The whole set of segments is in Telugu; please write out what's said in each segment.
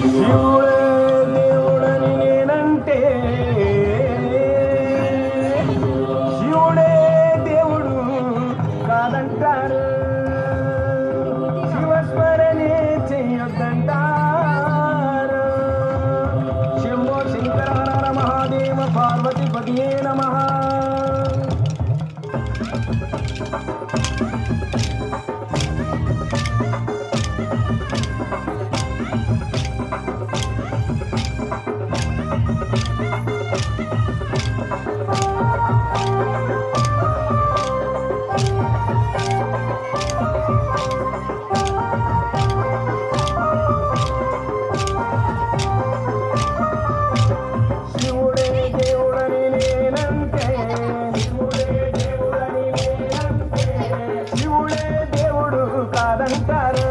శివుడే దేవుడని నేనంటే శివుడే దేవుడు కాదంటారు, శివస్మరణే చెయ్యొద్దంటారు. శంభో శంకర హర మహాదేవ పార్వతీపతియే నమః. శివుడే దేవుడని నేనంటే శివుడే దేవుడు కాదంటారు,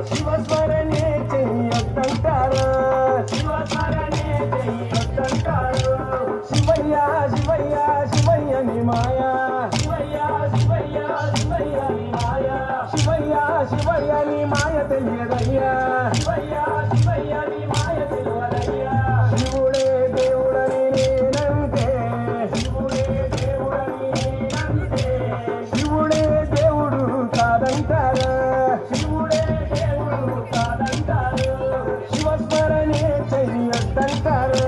శివస్మరణే చెయ్యొద్దంటారు. శివయ్య శివయ్య శివయ్య ని మాయా, శివయ్య శివయ్య ని మాయ తెలియదయ్యా. శివుడే దేవుడని నేనంటే శివుడే దేవుడు కాదంటారు, శివస్మరణే చెయ్యొద్దంటారు.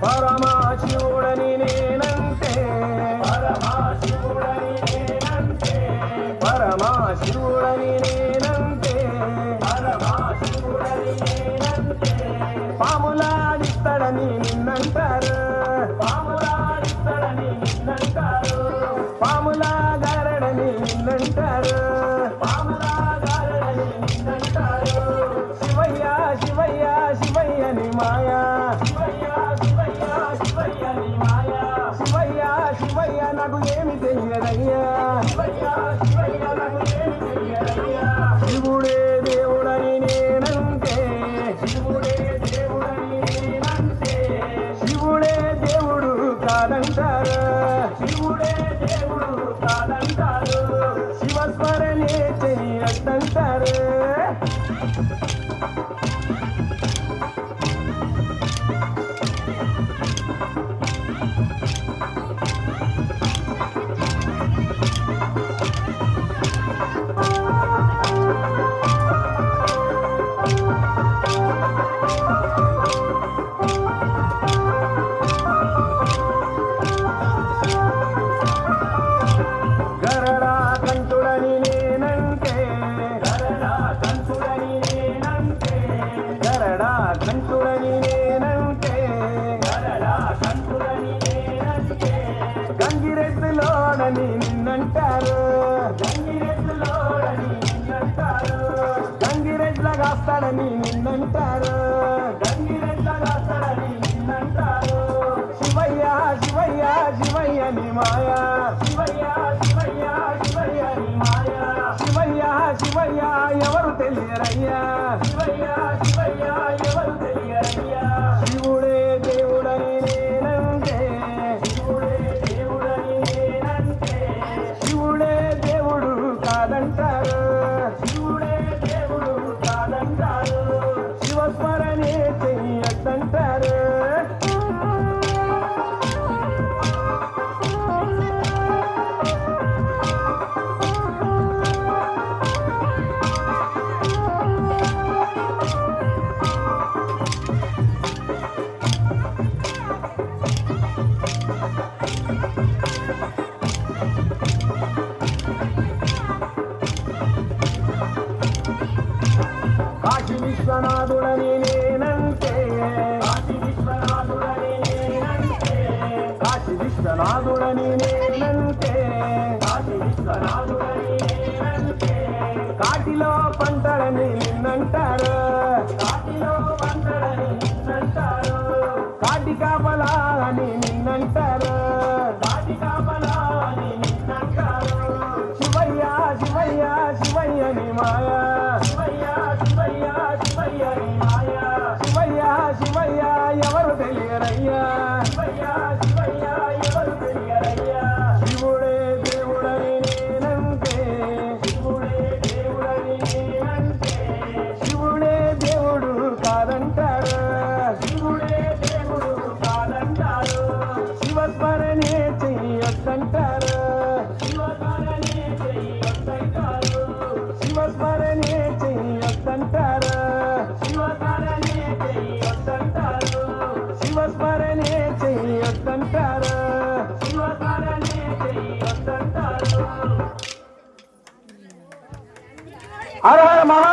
పరమశివుడని నేనంటే పరమశివుడని నేనంటే పాములాడిస్తాడని నిన్నంటారు, పాములాగారడని నిన్నంటారు. శివయ్య శివయ్య శివయ్య ని మాయా, శివయ్య శివయ్య నాకు ఏమి తెలియదయ్యా. శివుడే దేవుడని నేనంటే శివుడే దేవుడు కాదంటారు, శివస్మరణే చెయ్యొద్దంటారు. గరడా కంఠుడని నేనంటే గరడా కంఠుడని నేనంటే గంగిరెద్దులోడని నిన్నంటారు, గంగిరెడ్లగాస్తాడని నిన్నంటారు. శివయ్య శివయ్య శివయ్య ని మాయా, శివయ్య శివయ్య ఎవరు తెలియరయ్యా. శివుడే దేవుడని నేనంటే శివుడే దేవుడు కాదంటారు, శివస్మరణే చెయ్యొద్దంటారు. కాశీ విశ్వనాథుడని నేనంటే కాశీ విశ్వనాథుడని నేనంటే కాటిలో పంటడని నిన్నంటారు, దాటి కాపలా అని నిన్నంటారు దాటి కాపలా అని నిన్నంటారు శివయ్య శివయ్య శివయ్య నీ మాయా శివయ్య శివయ్య శివయ్య నీ మాయా శివయ్య శివయ్య ఎవరు తెలియరయ్యా శివయ్య శివయ్య ఎవరు తెలియరయ్యా శివుడే దేవుడని నేనంటే శివుడే దేవుడని నేనంటే శివుడే దేవుడు కాదంటారు శివుడే దేవుడు కాదంటారు శివస్మరణే చెయ్యొద్దంటారు శివస్మరణే చెయ్యొద్దంటారు శివస్మరణే చెయ్యొద్దంటారు శివస్మరణే చెయ్యొద్దంటారు శివస్మరణే చెయ్యొద్దంటారు శివస్మరణే చెయ్యొద్దంటారు హర హర మహా